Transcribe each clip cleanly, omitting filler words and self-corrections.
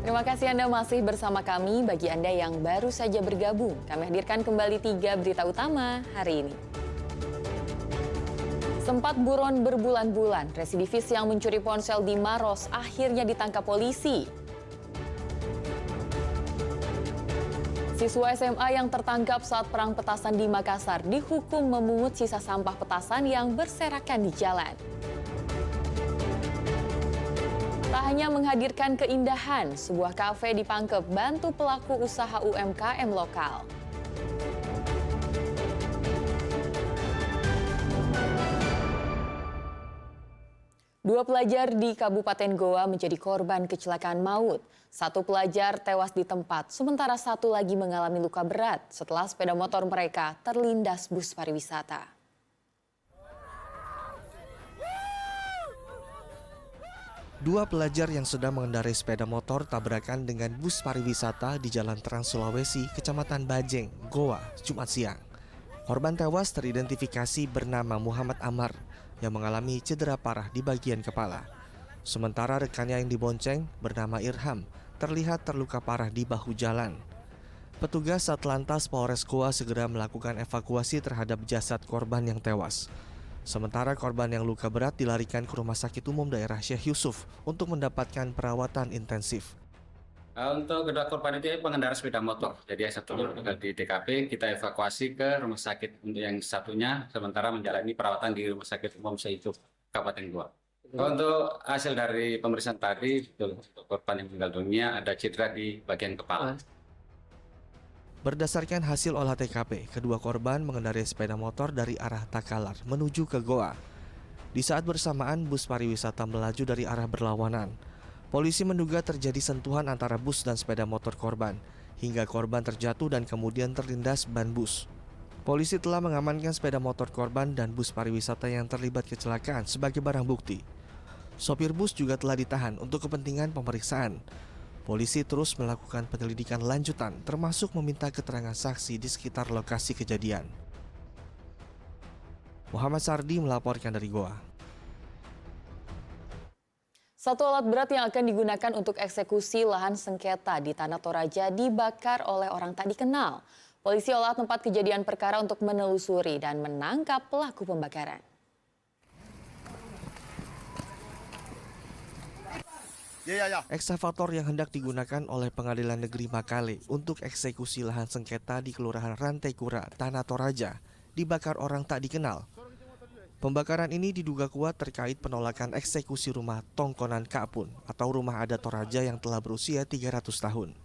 Terima kasih Anda masih bersama kami. Bagi Anda yang baru saja bergabung, kami hadirkan kembali 3 berita utama hari ini. Sempat buron berbulan-bulan, residivis yang mencuri ponsel di Maros akhirnya ditangkap polisi. Siswa SMA yang tertangkap saat perang petasan di Makassar dihukum memungut sisa sampah petasan yang berserakan di jalan. Tak hanya menghadirkan keindahan, sebuah kafe di Pangkep bantu pelaku usaha UMKM lokal. Dua pelajar di Kabupaten Goa menjadi korban kecelakaan maut. Satu pelajar tewas di tempat, sementara satu lagi mengalami luka berat setelah sepeda motor mereka terlindas bus pariwisata. Dua pelajar yang sedang mengendarai sepeda motor tabrakan dengan bus pariwisata di Jalan Trans Sulawesi, Kecamatan Bajeng, Goa, Jumat siang. Korban tewas teridentifikasi bernama Muhammad Amar yang mengalami cedera parah di bagian kepala. Sementara rekannya yang dibonceng bernama Irham terlihat terluka parah di bahu jalan. Petugas Satlantas Polres Goa segera melakukan evakuasi terhadap jasad korban yang tewas. Sementara korban yang luka berat dilarikan ke Rumah Sakit Umum Daerah Syekh Yusuf untuk mendapatkan perawatan intensif. Untuk kedua korban itu pengendara sepeda motor. Jadi yang satu di TKP kita evakuasi ke rumah sakit. Untuk yang satunya sementara menjalani perawatan di Rumah Sakit Umum Syekh Yusuf Kabupaten Goa. Untuk hasil dari pemeriksaan tadi, untuk korban yang meninggal dunia ada cedera di bagian kepala. Berdasarkan hasil olah TKP, kedua korban mengendarai sepeda motor dari arah Takalar menuju ke Goa. Di saat bersamaan, bus pariwisata melaju dari arah berlawanan. Polisi menduga terjadi sentuhan antara bus dan sepeda motor korban, hingga korban terjatuh dan kemudian terlindas ban bus. Polisi telah mengamankan sepeda motor korban dan bus pariwisata yang terlibat kecelakaan sebagai barang bukti. Sopir bus juga telah ditahan untuk kepentingan pemeriksaan. Polisi terus melakukan penyelidikan lanjutan, termasuk meminta keterangan saksi di sekitar lokasi kejadian. Muhammad Sardi melaporkan dari Goa. Satu alat berat yang akan digunakan untuk eksekusi lahan sengketa di Tanah Toraja dibakar oleh orang tak dikenal. Polisi olah tempat kejadian perkara untuk menelusuri dan menangkap pelaku pembakaran. Ekskavator yang hendak digunakan oleh Pengadilan Negeri Makale untuk eksekusi lahan sengketa di Kelurahan Rantai Kura, Tanah Toraja, dibakar orang tak dikenal. Pembakaran ini diduga kuat terkait penolakan eksekusi rumah Tongkonan Kapun atau rumah adat Toraja yang telah berusia 300 tahun.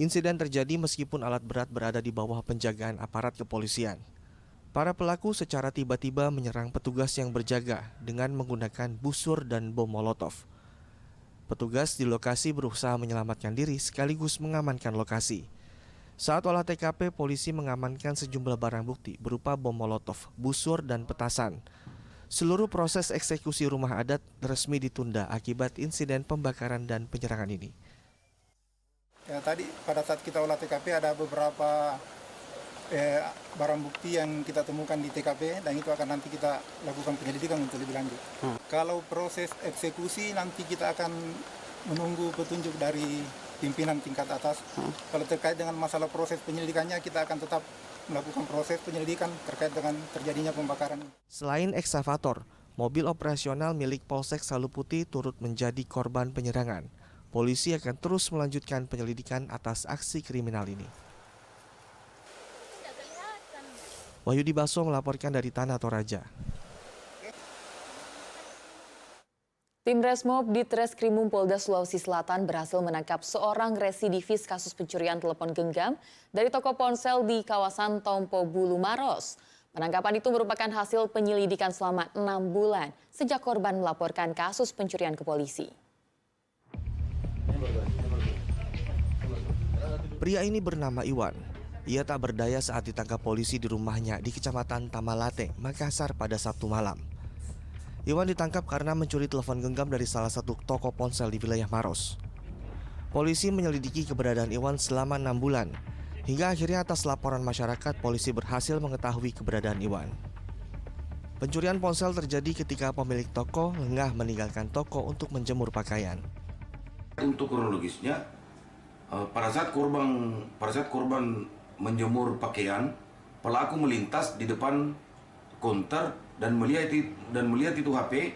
Insiden terjadi meskipun alat berat berada di bawah penjagaan aparat kepolisian. Para pelaku secara tiba-tiba menyerang petugas yang berjaga dengan menggunakan busur dan bom molotov. Petugas di lokasi berusaha menyelamatkan diri sekaligus mengamankan lokasi. Saat olah TKP, polisi mengamankan sejumlah barang bukti berupa bom molotov, busur, dan petasan. Seluruh proses eksekusi rumah adat resmi ditunda akibat insiden pembakaran dan penyerangan ini. Ya, tadi pada saat kita olah TKP ada beberapa barang bukti yang kita temukan di TKP dan itu akan nanti kita lakukan penyelidikan untuk lebih lanjut. Kalau proses eksekusi nanti kita akan menunggu petunjuk dari pimpinan tingkat atas. Kalau terkait dengan masalah proses penyelidikannya kita akan tetap melakukan proses penyelidikan terkait dengan terjadinya pembakaran. Selain ekskavator, mobil operasional milik Polsek Saluputi turut menjadi korban penyerangan. Polisi akan terus melanjutkan penyelidikan atas aksi kriminal ini. Wahyudi Baso melaporkan dari Tanah Toraja. Tim Resmob di Treskrimum Polda Sulawesi Selatan berhasil menangkap seorang residivis kasus pencurian telepon genggam dari toko ponsel di kawasan Tompo Bulu Maros. Penangkapan itu merupakan hasil penyelidikan selama 6 bulan sejak korban melaporkan kasus pencurian ke polisi. Pria ini bernama Iwan. Ia tak berdaya saat ditangkap polisi di rumahnya di Kecamatan Tamalate, Makassar pada Sabtu malam. Iwan ditangkap karena mencuri telepon genggam dari salah satu toko ponsel di wilayah Maros. Polisi menyelidiki keberadaan Iwan selama 6 bulan. Hingga akhirnya atas laporan masyarakat, polisi berhasil mengetahui keberadaan Iwan. Pencurian ponsel terjadi ketika pemilik toko lengah meninggalkan toko untuk menjemur pakaian. Untuk kronologisnya, pada saat korban menjemur pakaian, pelaku melintas di depan counter dan melihat itu HP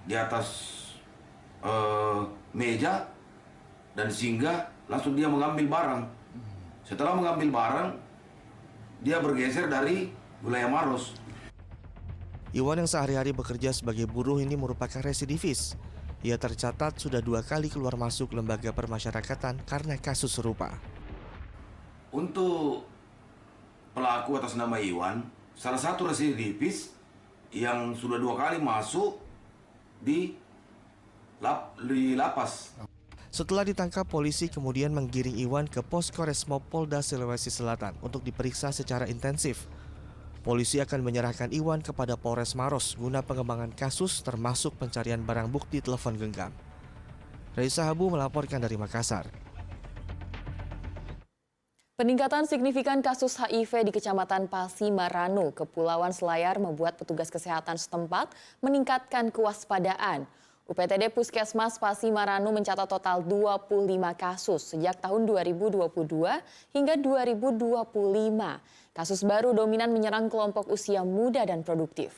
di atas meja, dan sehingga langsung dia mengambil barang. Setelah mengambil barang, dia bergeser dari wilayah Maros. Iwan yang sehari-hari bekerja sebagai buruh ini merupakan residivis. Ia tercatat sudah 2 kali keluar masuk lembaga permasyarakatan karena kasus serupa. Untuk pelaku atas nama Iwan, salah satu residivis yang sudah 2 kali masuk di lapas. Setelah ditangkap, polisi kemudian menggiring Iwan ke Posko Resmob Polda Sulawesi Selatan untuk diperiksa secara intensif. Polisi akan menyerahkan Iwan kepada Polres Maros guna pengembangan kasus termasuk pencarian barang bukti telepon genggam. Raisa Habu melaporkan dari Makassar. Peningkatan signifikan kasus HIV di Kecamatan Pasimaranu, Kepulauan Selayar membuat petugas kesehatan setempat meningkatkan kewaspadaan. UPTD Puskesmas Pasimaranu mencatat total 25 kasus sejak tahun 2022 hingga 2025. Kasus baru dominan menyerang kelompok usia muda dan produktif.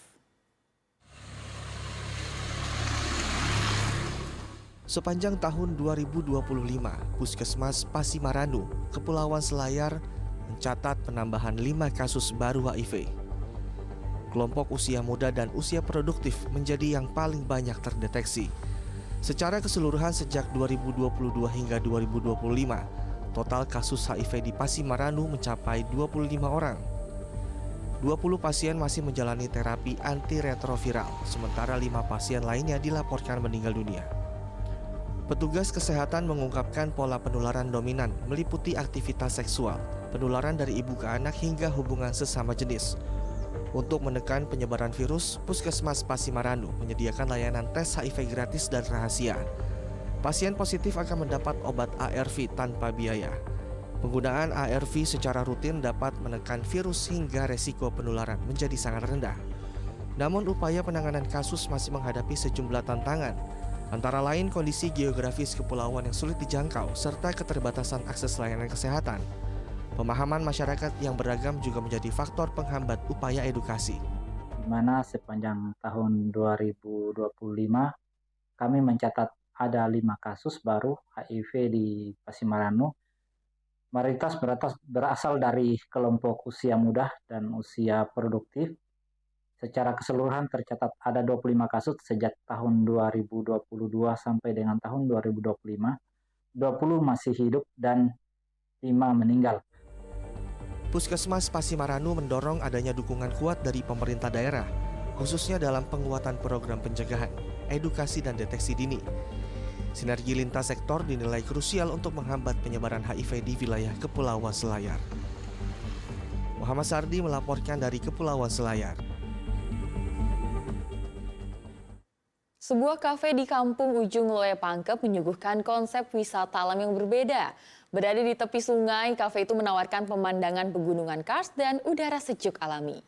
Sepanjang tahun 2025, Puskesmas Pasimaranu, Kepulauan Selayar mencatat penambahan 5 kasus baru HIV. Kelompok usia muda dan usia produktif menjadi yang paling banyak terdeteksi. Secara keseluruhan sejak 2022 hingga 2025, total kasus HIV di Pasimaranu mencapai 25 orang. 20 pasien masih menjalani terapi antiretroviral, sementara 5 pasien lainnya dilaporkan meninggal dunia. Petugas kesehatan mengungkapkan pola penularan dominan meliputi aktivitas seksual, penularan dari ibu ke anak hingga hubungan sesama jenis. Untuk menekan penyebaran virus, Puskesmas Pasimaranu menyediakan layanan tes HIV gratis dan rahasia. Pasien positif akan mendapat obat ARV tanpa biaya. Penggunaan ARV secara rutin dapat menekan virus hingga resiko penularan menjadi sangat rendah. Namun upaya penanganan kasus masih menghadapi sejumlah tantangan, antara lain kondisi geografis kepulauan yang sulit dijangkau serta keterbatasan akses layanan kesehatan. Pemahaman masyarakat yang beragam juga menjadi faktor penghambat upaya edukasi. Di mana sepanjang tahun 2025 kami mencatat ada 5 kasus baru HIV di Pasimaranu. Mayoritas berasal dari kelompok usia muda dan usia produktif. Secara keseluruhan tercatat ada 25 kasus sejak tahun 2022 sampai dengan tahun 2025. 20 masih hidup dan 5 meninggal. Puskesmas Pasimaranu mendorong adanya dukungan kuat dari pemerintah daerah, khususnya dalam penguatan program pencegahan, edukasi dan deteksi dini. Sinergi lintas sektor dinilai krusial untuk menghambat penyebaran HIV di wilayah Kepulauan Selayar. Muhammad Sardi melaporkan dari Kepulauan Selayar. Sebuah kafe di kampung ujung Loe Pangkep menyuguhkan konsep wisata alam yang berbeda. Berada di tepi sungai, kafe itu menawarkan pemandangan pegunungan Kars dan udara sejuk alami.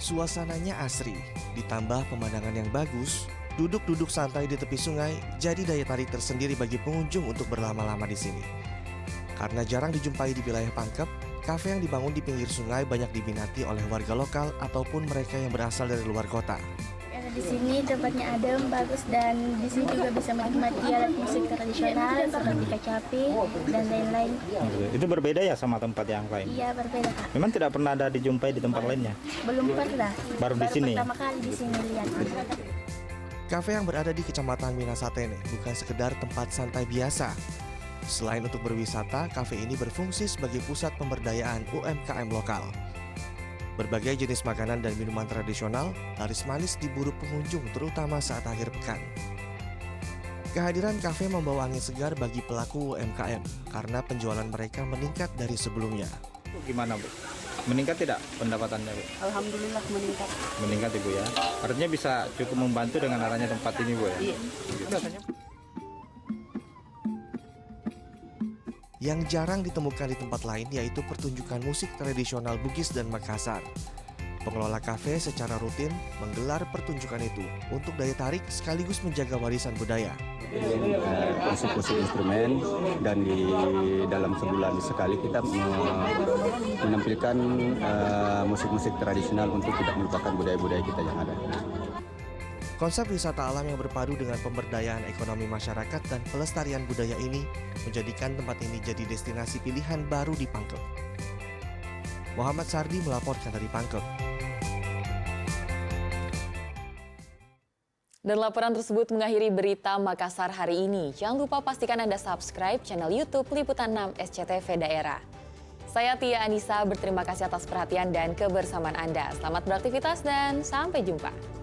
Suasananya asri, ditambah pemandangan yang bagus, duduk-duduk santai di tepi sungai jadi daya tarik tersendiri bagi pengunjung untuk berlama-lama di sini. Karena jarang dijumpai di wilayah Pangkep, kafe yang dibangun di pinggir sungai banyak diminati oleh warga lokal ataupun mereka yang berasal dari luar kota. Di sini tempatnya adem, bagus, dan di sini juga bisa menikmati alat musik tradisional seperti kecapi dan lain-lain. Itu berbeda ya sama tempat yang lain? Iya, berbeda, Kak. Memang tidak pernah ada dijumpai di tempat lainnya? Belum pernah. Baru di sini? Pertama kali di sini lihat. Kafe yang berada di Kecamatan Minasatene bukan sekedar tempat santai biasa. Selain untuk berwisata, kafe ini berfungsi sebagai pusat pemberdayaan UMKM lokal. Berbagai jenis makanan dan minuman tradisional laris manis diburu pengunjung terutama saat akhir pekan. Kehadiran kafe membawa angin segar bagi pelaku UMKM karena penjualan mereka meningkat dari sebelumnya. Gimana Bu? Meningkat tidak pendapatannya Bu? Alhamdulillah meningkat. Meningkat Ibu ya? Artinya bisa cukup membantu dengan adanya tempat ini Bu ya? Iya. Yang jarang ditemukan di tempat lain yaitu pertunjukan musik tradisional Bugis dan Makassar. Pengelola kafe secara rutin menggelar pertunjukan itu untuk daya tarik sekaligus menjaga warisan budaya. Musik-musik instrumen, dan di dalam sebulan sekali kita menampilkan musik-musik tradisional untuk tidak melupakan budaya-budaya kita yang ada. Konsep wisata alam yang berpadu dengan pemberdayaan ekonomi masyarakat dan pelestarian budaya ini menjadikan tempat ini jadi destinasi pilihan baru di Pangkep. Muhammad Sardi melaporkan dari Pangkep. Dan laporan tersebut mengakhiri berita Makassar hari ini. Jangan lupa pastikan Anda subscribe channel YouTube Liputan 6 SCTV Daerah. Saya Tia Anissa berterima kasih atas perhatian dan kebersamaan Anda. Selamat beraktivitas dan sampai jumpa.